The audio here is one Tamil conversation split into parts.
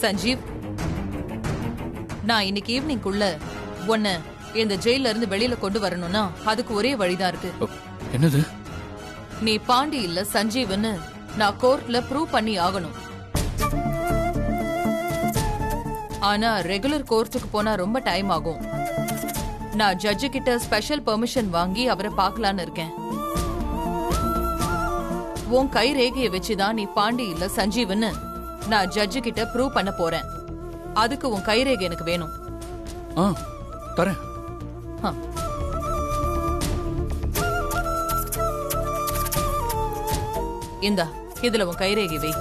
சஞ்சீவ், நான் இன்னைக்கு ஈவினிங்குள்ள உன்னை இந்த ஜெயில இருந்து வெளியில கொண்டு வரணும்னா அதுக்கு ஒரே வழிதான் இருக்கு. என்னது? நீ பாண்டி இல்ல சஞ்சீவ்னு நான் கோர்ட்ல ப்ரூவ் பண்ணி ஆகணும். ஆனா ரெகுலர் கோர்ட்டுக்கு போனா ரொம்ப டைம் ஆகும். நான் ஜட்ஜு கிட்ட ஸ்பெஷல் பெர்மிஷன் வாங்கி அவரை பார்க்கலான்னு இருக்கேன். உன் கை ரேகையை வச்சுதான் நீ பாண்டி இல்ல சஞ்சீவ்னு நான் ஜட்ஜு கிட்ட ப்ரூவ் பண்ண போறேன். அதுக்கு உன் கை ரேகை எனக்கு வேணும். தரேன். இந்தா, இதுல உன் கை ரேகை வை.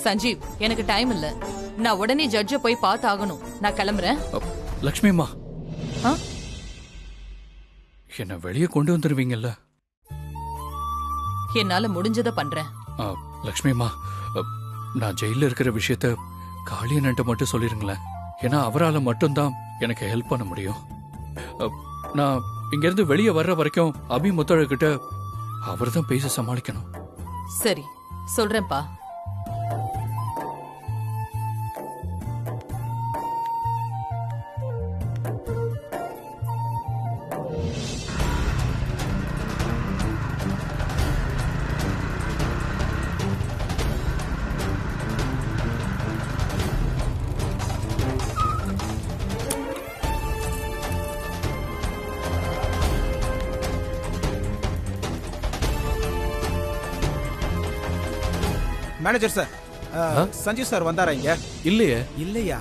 சஞ்சீவ், எனக்கு டைம் இல்ல. நான் உடனே ஜட்ஜ போய் பார்த்தாகணும். நான் கிளம்புறேன். லக்ஷ்மி அம்மா, என்ன வெளியே கொண்டு வந்துருவீங்கல்ல? என்னால முடிஞ்சதை பண்றேன். லக்ஷ்மி அம்மா, நான் ஜெயில இருக்கிற விஷயத்த காளியன்ட்ட மட்டும் சொல்லிருங்களேன். ஏன்னா அவரால் மட்டும்தான் எனக்கு ஹெல்ப் பண்ண முடியும். நான் இங்க இருந்து வெளியே வர்ற வரைக்கும் அபி முத்தழகிட்ட அவர் தான் பேச சமாளிக்கணும். சரி, சொல்றேன்ப்பா. மேனேஜர் சார், சஞ்சீவ் சார் வந்தாரா இங்க? இல்லையே. இல்லையா?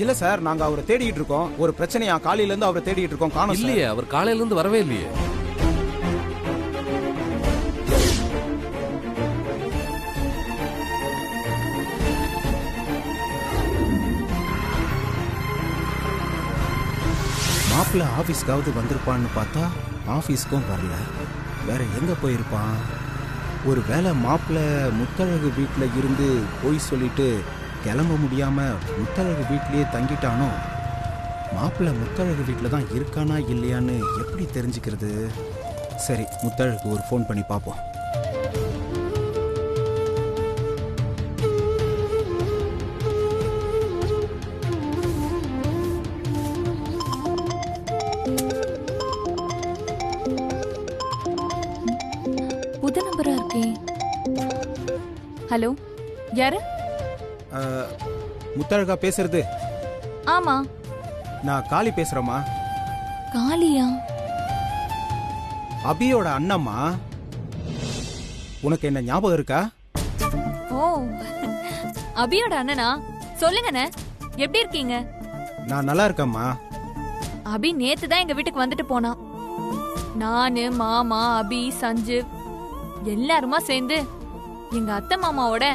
இல்ல சார், நாங்க அவரை தேடிட்டு இருக்கோம். ஒரு பிரச்சனையா காலையில இருந்து அவரை தேடிட்டு இருக்கோம். காணோம். இல்லையே, அவர் காலையில இருந்து வரவே இல்லையே. மாப்பிள்ள ஆபீஸ்க்காவது வந்திருப்பான்னு பார்த்தா ஆபீஸ்க்கும் வரல. வேற எங்க போயிருப்பான்? ஒரு வேளை மாப்பிள்ள முத்தழகு வீட்டில் இருந்து போய் சொல்லிட்டு கிளம்ப முடியாம முத்தழகு வீட்லயே தங்கிட்டானோ? மாப்பிள்ள முத்தழகு வீட்டில் தான் இருக்கானா இல்லையான்னு எப்படி தெரிஞ்சுக்கிறது? சரி, முத்தழகு ஒரு ஃபோன் பண்ணி பார்ப்போம். புது நம்பரா இருக்கே. ஹலோ, யாரு? முத்தழகா பேசுறது? ஆமா, நான் காளி பேசுறேம்மா. காளியா? அபியோட அண்ணம்மா. உனக்கு என்ன ஞாபகம் இருக்கா? ஓ, அபியோட அண்ணனா? சொல்லுங்கண்ணே, எப்படி இருக்கீங்க? நான் நல்லா இருக்கேம்மா. அபி நேத்து தான் எங்க வீட்டுக்கு வந்துட்டு போனான். நானு, மாமா, அபி, சஞ்சீவ் எல்லாருமா சேர்ந்து எங்க அத்தை மாமாவோட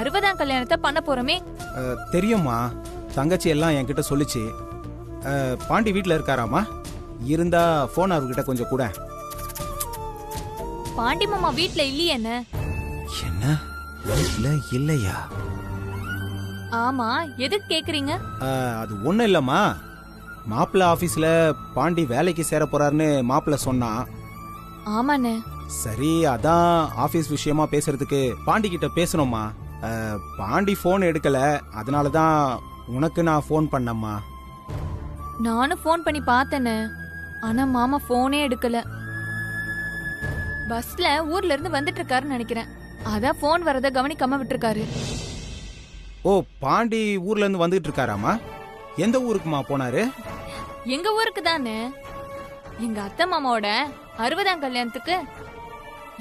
60ஆம் கல்யாணத்தை பண்ண போறோமே. தெரியும்மா, தங்கச்சி எல்லாம் என்கிட்ட சொல்லிச்சு. பாண்டி வீட்டில் இருக்காராமா? இருந்தா போன் அவர்கிட்ட கொஞ்சம் கூட. பாண்டி மாமா வீட்ல இல்லையே. என்ன, வீட்ல இல்லையா? ஆமா, எதுக்கு கேக்குறீங்க? அது ஒண்ணும் இல்லம்மா. மாப்பிள்ள ஆபீஸ்ல பாண்டி வேலைக்கு சேர போறாருன்னு மாப்பிள்ள சொன்னா. ஆமாண்ணே. சரி, அதான் ஆபீஸ் விஷயமா பேசுறதுக்கு பாண்டி கிட்ட பேசணும்மா. பாண்டி போன் எடுக்கல, அதனாலதான் உனக்கு நான் போன் பண்ணம்மா. நானும் போன் பண்ணி பார்த்தேனே, ஆனா மாமா போனே எடுக்கல. பஸ்ல ஊர்ல இருந்து வந்துட்டு இருக்காருன்னு நினைக்கிறேன். அதான் போன் வரத கவனிக்காம விட்டுருக்காரு. ஓ, பாண்டி ஊர்ல இருந்து வந்துட்டு இருக்காராமா? எந்த ஊருக்குமா போனாரு? எங்க ஊருக்கு தானே. எங்க அத்தை மாமாவோட 60ஆம் கல்யாணத்துக்கு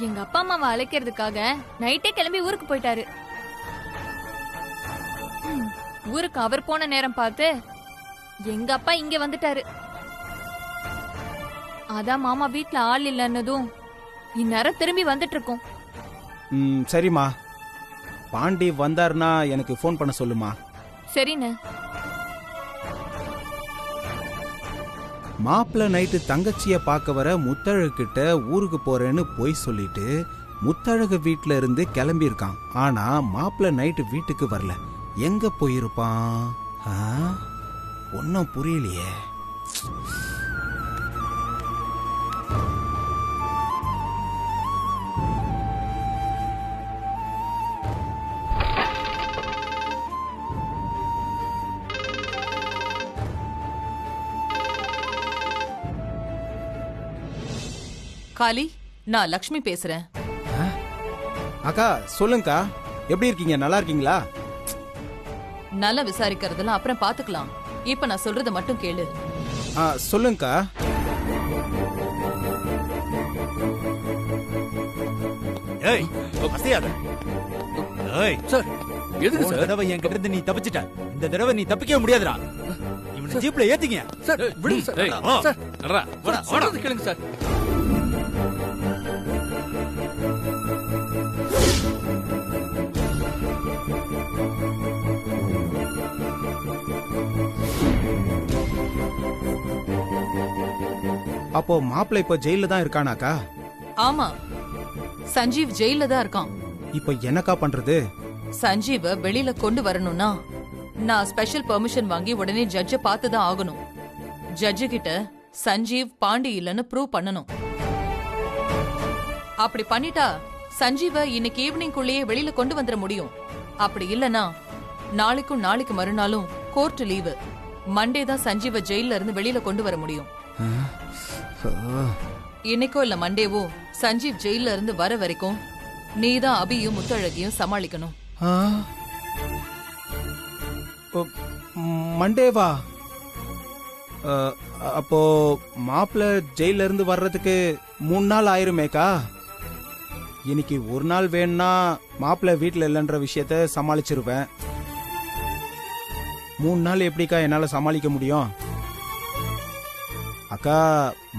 எங்க அப்பா அம்மாவை அழைக்கிறதுக்காக நைட்டே கிளம்பி ஊருக்கு போயிட்டாரு. ஊருக்கு அவர் போன நேரம் பார்த்து எங்க அப்பா இங்க வந்துட்டாரு. அதான் மாமா வீட்ல ஆள் இல்லன்னதும் இந்நேரம் திரும்பி வந்துட்டு இருக்கோம். சரிம்மா, பாண்டி வந்தாருன்னா எனக்கு போன் பண்ண சொல்லுமா. சரிண்ணே. மாப்பிள்ள நைட்டு தங்கச்சிய பார்க்க வர முத்தழகு கிட்ட ஊருக்கு போறேன்னு போய் சொல்லிட்டு முத்தழகு வீட்ல இருந்து கிளம்பி இருக்கான். ஆனா மாப்பிள்ள நைட்டு வீட்டுக்கு வரல. எங்க போயிருப்பான்? ஒன்னும் புரியலையே. காளி, நான் லக்ஷ்மி பேசுறேன். அக்கா சொல்லுங்கக்கா, எப்படி இருக்கீங்க? நல்லா இருக்கீங்களா? நல்லா விசாரிக்கிறதெல்லாம் அப்புறம் பாத்துக்கலாம். இப்ப நான் சொல்றத மட்டும் கேளு. சொல்லுங்கக்கா. ஏய், அசையாத. ஏய், சார் எதுக்கு ஒரு சார்? தடவை என் கிட்ட இருந்து நீ தப்பிச்சிட்ட. இந்த தடவை நீ தப்பிக்கவே முடியாதுடா. இவனை ஜீப்ல ஏத்திங்க. சார் விடுங்க சார். ஏய், சார் நடரா. சார், சொல்றது கேளுங்க சார். அப்போ மாப்பிள்ளை இப்ப ஜெயில தான் இருக்கானாக்கா? ஆமா, சஞ்சீவ் ஜெயில தான் இருக்கான். இப்ப என்னக்கா பண்றது? சஞ்சீவ வெளியில கொண்டு வரணும்னா நான் ஸ்பெஷல் பெர்மிஷன் வாங்கி உடனே ஜட்ஜ பார்த்து தான் ஆகணும். ஜட்ஜு கிட்ட சஞ்சீவ் பாண்டி இல்லைன்னு ப்ரூவ் பண்ணணும். அப்படி பண்ணிட்டா சஞ்சீவ இன்னைக்கு ஈவினிங்குள்ளேயே வெளியில கொண்டு வந்துட முடியும். அப்படி இல்லனா நாளைக்கும் நாளைக்கு மறுநாளும் கோர்ட் லீவு. மண்டே தான் சஞ்சீவ ஜெயில இருந்து வெளியில கொண்டு வர முடியும். இன்னைக்கோ இல்ல மண்டேவோ சஞ்சீவ் ஜெயில இருந்து வர வரைக்கும் நீதான் அபியும் முத்தழகியும் சமாளிக்கணும். மண்டேவா? அப்போ மாப்பிள்ள ஜெயில இருந்து வர்றதுக்கு 3 நாள் ஆயிருமேக்கா? இன்னைக்கு ஒரு நாள் வேணும்னா மாப்பிள்ள வீட்டுல இல்லைன்ற விஷயத்த சமாளிச்சிருவேன். 3 நாள் எப்படிக்கா என்னால சமாளிக்க முடியும்? அக்கா,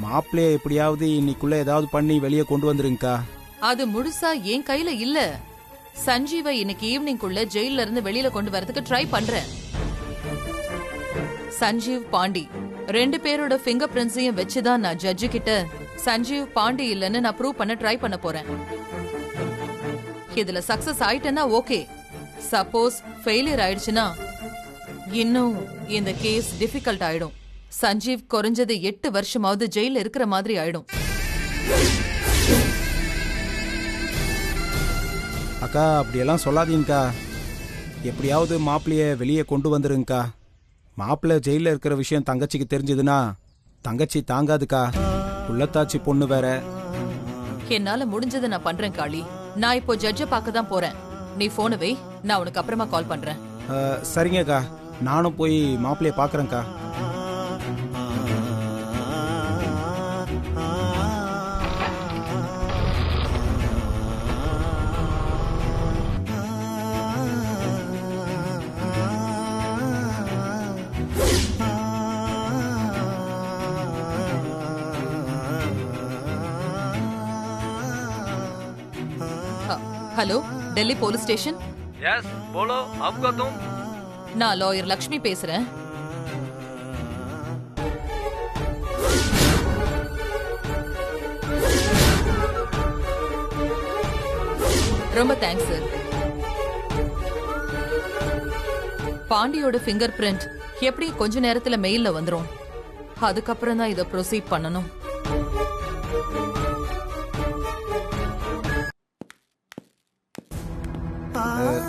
மாப்பிள்ளைய எப்படியாவது இன்னைக்குள்ள ஏதாவது பண்ணி வெளியே கொண்டு வந்துருங்கக்கா. அது முழுசா என் கையில இல்ல. சஞ்சீவ இன்னைக்கு ஈவினிங்குள்ள ஜெயில இருந்து வெளியில கொண்டு வரதுக்கு ட்ரை பண்றேன். சஞ்சீவ் பாண்டி 2 பேரோட ஃபிங்கர் பிரிண்ட்ஸையும் வச்சுதான் நான் ஜட்ஜு கிட்ட சஞ்சீவ் பாண்டி இல்லன்னு நான் ப்ரூவ் பண்ண ட்ரை பண்ண போறேன். இதுல சக்சஸ் ஆயிட்டேன்னா ஓகே. சப்போஸ் ஃபெயிலியர் ஆயிடுச்சுன்னா இன்னும் இந்த கேஸ் டிஃபிகல்ட் ஆயிடும். சஞ்சீவ் குறைஞ்சது 8 வருஷமாவது ஜெயில இருக்கிற மாதிரி ஆயிடும். அக்கா, அப்படியெல்லாம் சொல்லாதீங்கக்கா. எப்படியாவது மாப்பிள்ளைய வெளியே கொண்டு வந்துருங்கக்கா. மாப்பிள்ளை ஜெயில இருக்கிற விஷயம் தங்கச்சிக்கு தெரிஞ்சதுன்னா தங்கச்சி தாங்காதுக்கா. உள்ளத்தாச்சி பொண்ணு வேற. என்னால முடிஞ்சதை நான் பண்றேன் காளி. நான் இப்போ ஜட்ஜ பார்க்க தான் போறேன். நீ போன வை, நான் உனக்கு அப்புறமா கால் பண்றேன். சரிங்கக்கா, நானும் போய் மாப்பிள்ளைய பாக்குறேன்க்கா. Hello, Delhi police station. Yes, बोलो, आपका तुम? நான் லாயர் லக்ஷ்மி பேசுறேன். ரொம்ப தேங்க்ஸ் சார். பாண்டியோட ஃபிங்கர் பிரிண்ட் எப்படி கொஞ்ச நேரத்துல மெயில்ல வந்துரும். அதுக்கப்புறம் தான் இதை ப்ரொசீட் பண்ணணும்.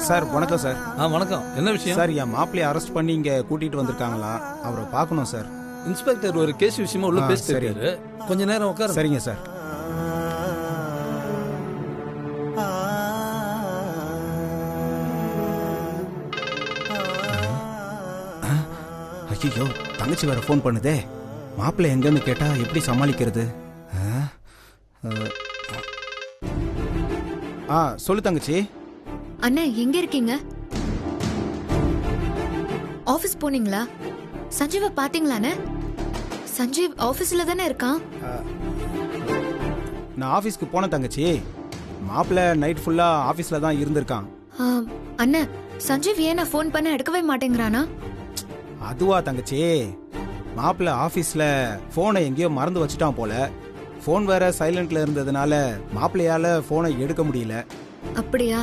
சார் வணக்கம் சார். வணக்கம். என்ன விஷயம் சார்? என் மாப்பிள்ளைய அரெஸ்ட் பண்ணி இங்க கூட்டிட்டு வந்திருக்காங்களா? அவரை பார்க்கணும் சார். இன்ஸ்பெக்டர் ஒரு கேஸ் விஷயமா உள்ள பேசிட்டு சரி. இருக்காரு. கொஞ்ச நேரம் உட்காரு. சரிங்க சார். ஐயோ, தங்கச்சி வேற ஃபோன் பண்ணுதே. மாப்பிள்ளை எங்கன்னு கேட்டா எப்படி சமாளிக்கிறது? சொல்லு தங்கச்சி. அண்ணா, எங்க இருக்கீங்க? ஆபீஸ் போனீங்களா? சஞ்சீவ பாத்தீங்களாண்ணே? சஞ்சீவ் ஆபீஸ்ல தானே இருக்கான். நான் ஆபீஸ்க்கு போன தங்கச்சி. மாப்பிள்ளை நைட் ஃபுல்லா ஆபீஸ்ல தான் இருந்திருக்கான். அண்ணா, சஞ்சீவ் ஏன் ஃபோன் பண்ண எடுக்கவே மாட்டேங்கிறானா? அதுவா தங்கச்சி, மாப்பிள்ளை ஆபீஸ்ல போனை எங்கேயோ மறந்து வச்சுட்டான் போல. போன் வேற சைலண்ட்ல இருந்ததுனால மாப்பிள்ளையால போனை எடுக்க முடியல. அப்படியா?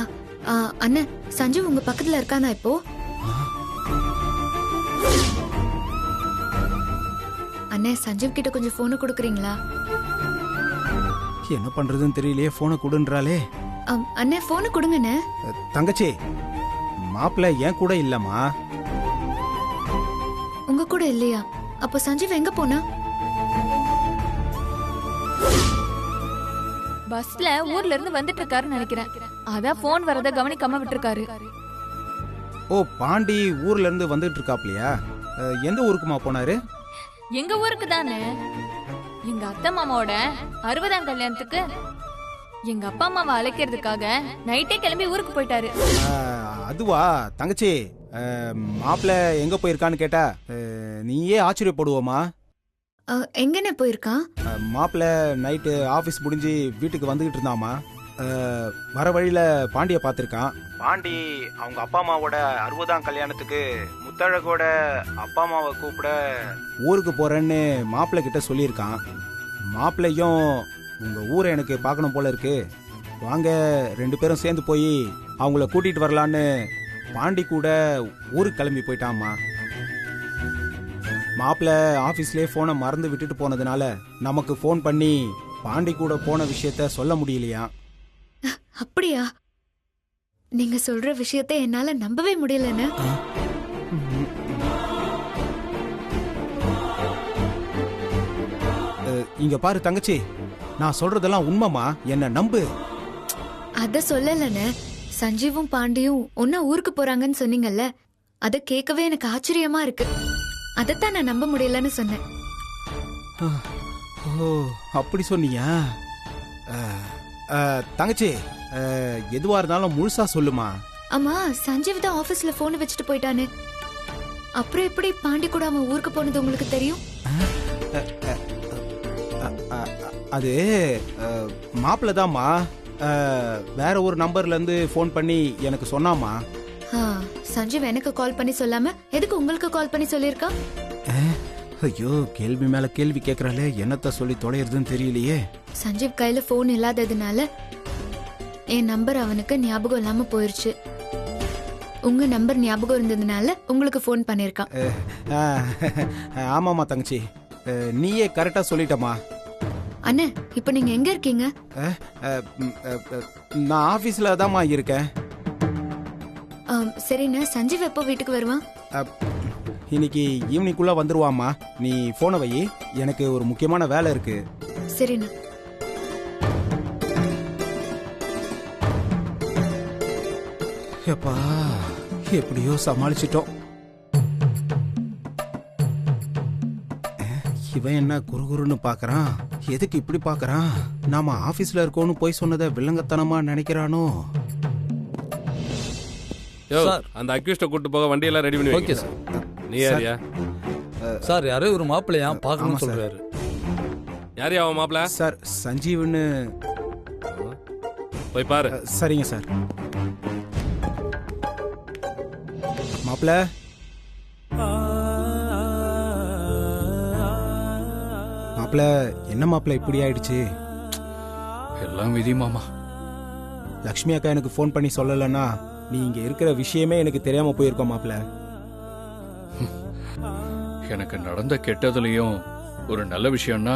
அண்ணா, சஞ்சீவ் உங்க பக்கத்துல இருக்கானா இப்போ? அண்ணே சஞ்சீவ் கிட்ட கொஞ்சம் போனை கொடுக்குறீங்களா? என்ன பண்றதுன்னு தெரியலையே, போனை கொடுன்றாலே. அண்ணே போனை கொடுங்கண்ணே. தங்கச்சி, மாப்பிள்ள என் கூட இல்லம்மா. உங்க கூட இல்லையா? அப்ப சஞ்சீவ் எங்க போனா? பஸ்ல ஊர்ல இருந்து வந்துட்டு இருக்காருன்னு நினைக்கிறேன். அதான் போன் வரத கவனிக்காம விட்டுருக்காரு. ஓ, பாண்டி ஊர்ல இருந்து வந்துட்டு இருக்காப்லையா? எந்த ஊருக்குமா போனாரு? எங்க ஊருக்கு தானே. எங்க அத்தை மாமாவோட 60ஆம் கல்யாணத்துக்கு எங்க அப்பா அம்மாவை அழைக்கிறதுக்காக நைட்டே கிளம்பி ஊருக்கு போயிட்டாரு. அதுவா தங்கச்சி, மாப்பிள்ள எங்க போயிருக்கான்னு கேட்டா நீயே ஆச்சரியப்படுவோமா? எங்கண்ணே போயிருக்கான்? மாப்பிள்ள நைட்டு ஆபீஸ் முடிஞ்சு வீட்டுக்கு வந்துகிட்டு இருந்தாமா. வர வழியில பாண்டிய பார்த்திருக்கான். பாண்டி அவங்க அப்பா அம்மாவோட 60ஆம் கல்யாணத்துக்கு முத்தழகோட அப்பா அம்மாவை கூப்பிட ஊருக்கு போறேன்னு மாப்பிள்ளை கிட்ட சொல்லியிருக்கான். மாப்பிள்ளையும் உங்க ஊரை எனக்கு பார்க்கணும் போல இருக்கு, வாங்க 2 பேரும் சேர்ந்து போய் அவங்கள கூட்டிட்டு வரலான்னு பாண்டி கூட ஊருக்கு கிளம்பி போயிட்டாமா. மாப்பிள்ளை ஆபீஸ்லயே போனை மறந்து விட்டுட்டு போனதுனால நமக்கு போன் பண்ணி பாண்டி கூட போன விஷயத்த சொல்ல முடியலையா. அப்படியா? நீங்க சொல்ற விஷயத்தை என்னால நம்பவே முடியலன்னு. இங்க பாரு தங்கச்சி, நான் சொல்றதெல்லாம் உண்மைமா, என்ன நம்பு. அத சொல்லலன்னு சஞ்சீவும் பாண்டியும் ஒன்னா ஊருக்கு போறாங்கன்னு சொன்னீங்கல்ல, அத கேட்கவே எனக்கு ஆச்சரியமா இருக்கு. அதத்தான் நான் நம்ப முடியலன்னு சொன்னேன். ஓ, அப்படி சொன்னியா? தங்கச்சி, எதுவா இருந்தாலும் முழுசா சொல்லுமா. ஆமா, சஞ்சீவ் தான் ஆபீஸ்ல போன் வச்சுட்டு போயிட்டானே, அப்புறம் எப்படி பாண்டி கூட அவன் ஊருக்கு போனது உங்களுக்கு தெரியும்? அது மாப்பிள்ள தான்மா, வேற ஒரு நம்பர்ல இருந்து போன் பண்ணி எனக்கு சொன்னாமா. சஞ்சீவ் எனக்கு கால் பண்ணி சொல்லாம எதுக்கு உங்களுக்கு கால் பண்ணி சொல்லிருக்கா? ஐயோ, கேள்வி மேல கேள்வி கேக்குறாளே, என்னத்த சொல்லி தொலைறதுன்னு தெரியலையே. சஞ்சீவ் கையில போன் இல்லாததுனால என் நம்பர் அவனுக்கு ஞாபகம் இல்லாம போயிருச்சு. உங்க நம்பர் ஞாபகம் இருந்ததுனால உங்களுக்கு போன் பண்ணிருக்கான். ஆமாமா தங்கச்சி, நீயே கரெக்டா சொல்லிட்டமா. அண்ணே, இப்ப நீங்க எங்க இருக்கீங்க? நான் ஆபீஸ்ல தான்மா இருக்கேன். சரிண்ணா, சஞ்சீவ் எப்போ வீட்டுக்கு வருவான்? இன்னைக்கு ஈவினிங்குள்ள வந்துருவாமா. நீ போனை வை, எனக்கு ஒரு முக்கியமான வேலை இருக்கு. சரிண்ணா. எப்பா, எப்படியோ சமாளிச்சிட்டோம். இவன் என்ன குறுகுறுன்னு பாக்குறான்? எதுக்கு இப்படி பாக்குறான்? நாம ஆபீஸ்ல இருக்கோம்னு போய் சொன்னதை வில்லங்கத்தனமா நினைக்கிறானோ? சார், அந்த அக்யூஸ்ட கூட்டி போக வண்டி எல்லாம் ரெடி பண்ணி ஓகே சார். நீ யாரியா? சார், யாரோ ஒரு மாப்பிள்ளையா பார்க்கணும்னு சொல்றாரு. யாரியா அவன் மாப்பிள்ள? சார், சஞ்சீவ்னு. போய் பாரு. சரிங்க சார். மாப்பிள்ள, மாப்பிள்ள என்ன மாப்பிள்ள இப்படி ஆயிடுச்சு? எல்லாம் விதி மாமா. லக்ஷ்மி அக்கா எனக்கு ஃபோன் பண்ணி சொல்லலன்னா நீ இங்க இருக்கிற விஷயமே எனக்கு தெரியாம போயிருக்கோம் மாப்பிள்ள. எனக்கு நடந்த கெட்டதுலயும் ஒரு நல்ல விஷயம்னா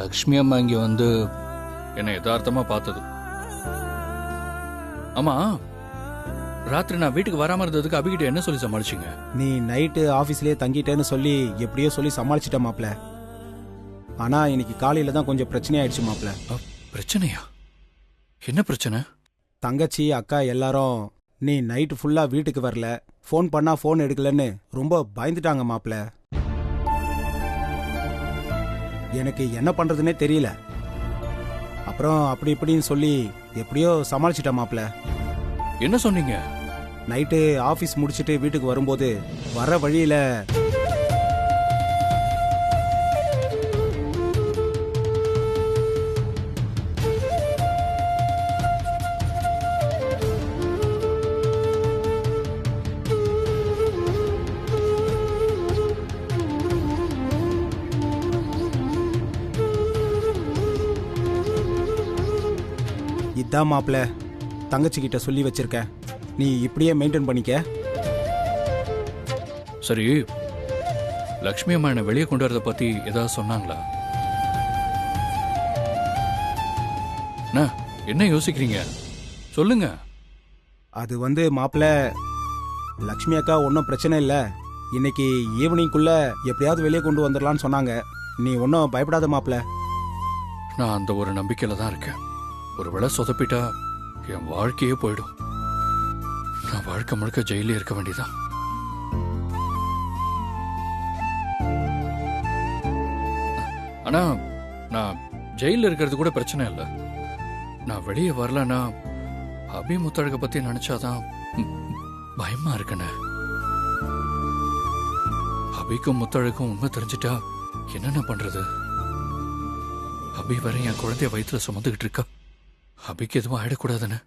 லக்ஷ்மி அம்மா இங்க வந்து என்னை யதார்த்தமா பார்த்தது. ஆமா, ராத்திரி நான் வீட்டுக்கு வராம இருந்ததுக்கு அபிகிட்ட என்ன சொல்லி சமாளிச்சீங்க? நீ நைட்டு ஆபீஸ்லயே தங்கிட்டேன்னு சொல்லி எப்படியோ சொல்லி சமாளிச்சிட்ட மாப்பிள்ள. ஆனா இன்னைக்கு காலையில தான் கொஞ்சம் பிரச்சனை ஆயிடுச்சு மாப்பிள்ள. பிரச்சனையா? என்ன பிரச்சனை? தங்கச்சி அக்கா எல்லாரும் நீ நைட்டு ஃபுல்லா வீட்டுக்கு வரல, ஃபோன் பண்ணா ஃபோன் எடுக்கலன்னு ரொம்ப பயந்துட்டாங்க மாப்பிள்ள. எனக்கு என்ன பண்றதுன்னே தெரியல. அப்புறம் அப்படி இப்படின்னு சொல்லி எப்படியோ சமாளிச்சிட்ட மாப்பிள்ள. என்ன சொன்னீங்க? நைட்டு ஆபீஸ் முடிச்சிட்டு வீட்டுக்கு வரும்போது வர வழியில இதான் மாப்பிள்ள தங்கச்சி கிட்ட சொல்லி வச்சிருக்க, நீ இப்படியே மெயின்டைன் பண்ணிக்க. சரி, லக்ஷ்மி அம்மா என்னை வெளியே கொண்டு வரதை பத்தி ஏதாவது சொன்னாங்களா? அண்ணா, என்ன யோசிக்கிறீங்க? சொல்லுங்க. அது வந்து மாப்பிள்ள, லக்ஷ்மி அக்கா ஒன்றும் பிரச்சனை இல்லை, இன்னைக்கு ஈவினிங்குள்ள எப்படியாவது வெளியே கொண்டு வந்துடலான்னு சொன்னாங்க. நீ ஒன்றும் பயப்படாத மாப்பிள்ள. நான் அந்த ஒரு நம்பிக்கையில தான் இருக்கேன். ஒருவேளை சொதப்பிட்டா என் வாழ்க்கையே போயிடும். நான் வாழ்க்கை முழுக்க ஜெயிலே இருக்க வேண்டியதான். ஆனா நான் ஜெயில இருக்கிறது கூட பிரச்சனை இல்லை. நான் வெளியே வரலன்னா அபி முத்தழக பத்தி நினைச்சாதான் பயமா இருக்குண்ணே. அபிக்கும் முத்தழகும் உண்மை தெரிஞ்சிட்டா என்னென்ன பண்றது? அபி வரை என் குழந்தைய வயிற்றுல சுமந்துகிட்டு இருக்கா. அபிக்கு எதுவும் ஆயிடக்கூடாதுன்னு.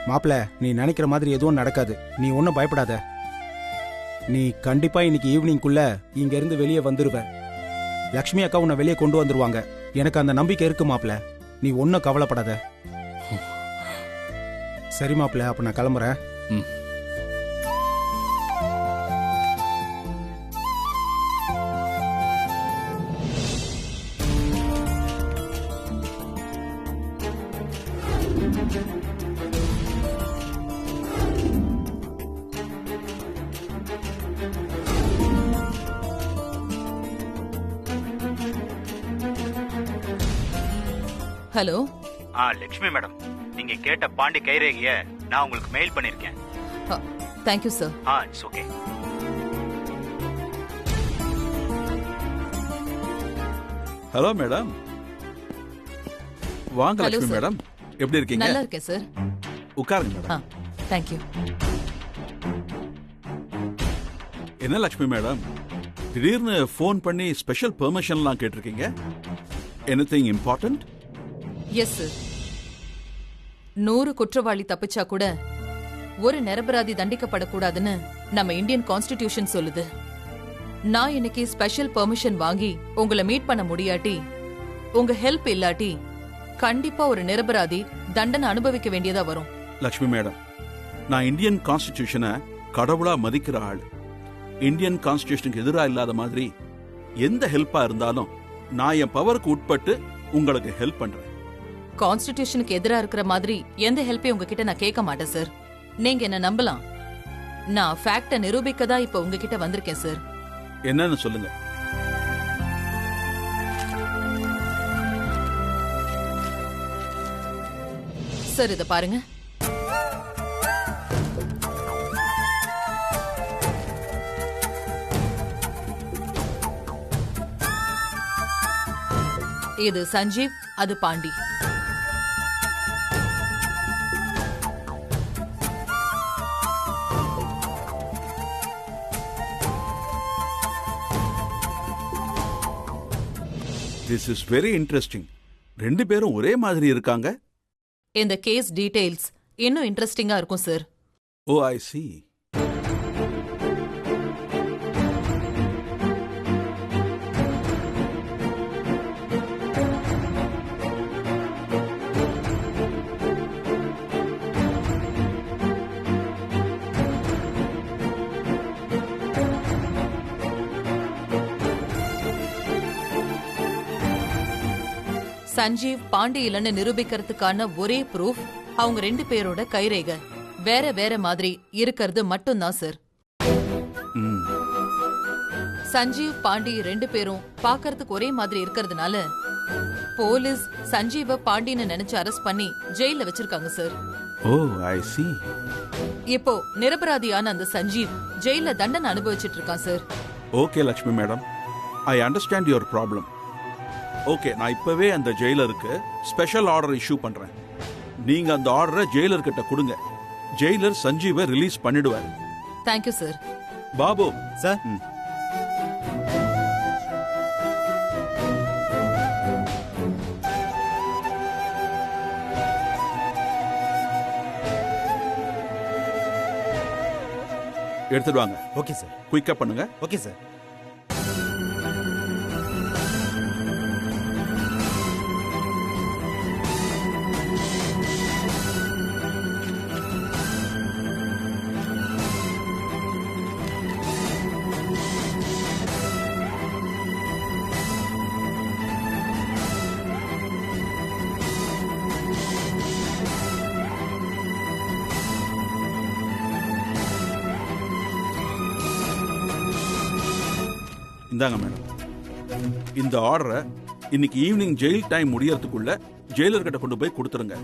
மாப்பிள்ள, நீ நினைக்கிற மாதிரி எதுவும் நடக்காது. நீ ஒன்றும் பயப்படாத. நீ கண்டிப்பா இன்னைக்கு ஈவினிங்குள்ள இங்க இருந்து வெளியே வந்துருவ. லக்ஷ்மி அக்கா உன்னை வெளியே கொண்டு வந்துருவாங்க. எனக்கு அந்த நம்பிக்கை இருக்கு மாப்பிள்ள. நீ ஒன்றும் கவலைப்படாத. சரி மாப்பிள்ள, அப்ப நான் கிளம்புறேன். ஹலோ. லட்சுமி மேடம், நீங்க கேட்ட பாண்டி கைரேகைய நான் உங்களுக்கு மெயில் பண்ணிருக்கேன். Thank you sir. It's okay. Hello madam. வாங்க Hello, லட்சுமி sir. மேடம், எப்படி இருக்கீங்க? நல்லா இருக்கேன் சார். உட்காருங்க மேடம். தேங்க்யூ. என்ன லட்சுமி மேடம், திடீர்னு ஃபோன் பண்ணி ஸ்பெஷல் பெர்மிஷன்லாம் கேட்டிருக்கீங்க? Anything important? Yes sir. 100 குற்றவாளி தப்பிச்சா கூட ஒரு நிரபராதி தண்டிக்கப்படக்கூடாதுன்னு நம்ம இந்தியன் கான்ஸ்டிடியூஷன் சொல்லுது. நான் இன்னைக்கு ஸ்பெஷல் பெர்மிஷன் வாங்கி உங்களை மீட் பண்ண முடியாட்டி, உங்க ஹெல்ப் இல்லாட்டி கண்டிப்பா ஒரு நிரபராதி தண்டனை அனுபவிக்க வேண்டியதா வரும். லட்சுமி மேடம், நான் இந்தியன் கான்ஸ்டிடியூஷனை கடவுளா மதிக்கிற ஆள். இந்தியன் கான்ஸ்டிடியூஷனுக்கு எதிராக இல்லாத மாதிரி எந்த ஹெல்ப்பா இருந்தாலும் நான் என் பவருக்கு உட்பட்டு உங்களுக்கு ஹெல்ப் பண்றேன். கான்ஸ்டிடியூஷனுக்கு எதிரா இருக்கிற மாதிரி எந்த ஹெல்ப்பையும் உங்ககிட்ட நான் கேட்க மாட்டேன் சார். நீங்க என்ன நம்பலாம். நான் ஃபேக்ட நிரூபிக்க தான் இப்ப உங்ககிட்ட வந்திருக்கேன் சார். என்னன்னு சொல்லுங்க. சார், இத பாருங்க. இது சஞ்சீவ், அது Pandi. This is very interesting. ரெண்டு பேரும் ஒரே மாதிரி இருக்காங்க. இந்த கேஸ் டீடைல்ஸ் இன்னும் இன்ட்ரெஸ்டிங்கா இருக்கும் சார். ஓ, ஐ see. சஞ்சீவ் பாண்டி இல்லைன்னு நிரூபிக்கிறதுக்கான ஒரே ப்ரூஃப் அவங்க 2 பேரோட கைரேகை வேற வேற மாதிரி இருக்கிறது மட்டும்தான் சார். சஞ்சீவ் பாண்டி 2 பேரும் பார்க்கறதுக்கு ஒரே மாதிரி இருக்கிறதுனால போலீஸ் சஞ்சீவ பாண்டின்னு நினைச்சு அரெஸ்ட் பண்ணி ஜெயில வச்சிருக்காங்க சார். ஓ, ஐ see. இப்போ நிரபராதியான அந்த சஞ்சீவ் ஜெயில தண்டனை அனுபவிச்சிட்டு இருக்கான் sir. Okay Lakshmi madam, I understand your problem. Okay, நான் இப்பவே அந்த ஜெயிலருக்கு ஸ்பெஷல் ஆர்டர் இஷ்யூ பண்றேன். நீங்க அந்த ஆர்டரை ஜெயிலர் கிட்ட கொடுங்க. ஜெயிலர் சஞ்சீவை ரிலீஸ் பண்ணிடுவார். Thank you sir. பாபு சார், எடுத்துட்டு வாங்க. Okay sir. குயிக்கா பண்ணுங்க. Okay sir. இந்தாங்க மேடம். இந்த ஆர்டரை இன்னைக்கு ஈவினிங் ஜெயில் டைம் முடியறதுக்குள்ள ஜெயிலர் கிட்ட கொண்டு போய் கொடுத்துருங்க.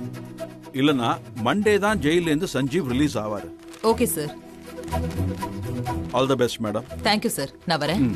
இல்லனா மண்டே தான் ஜெயில இருந்து சஞ்சீவ் ரிலீஸ் ஆவாரு. Okay sir. All the best madam. Thank you sir. நான் வரேன்.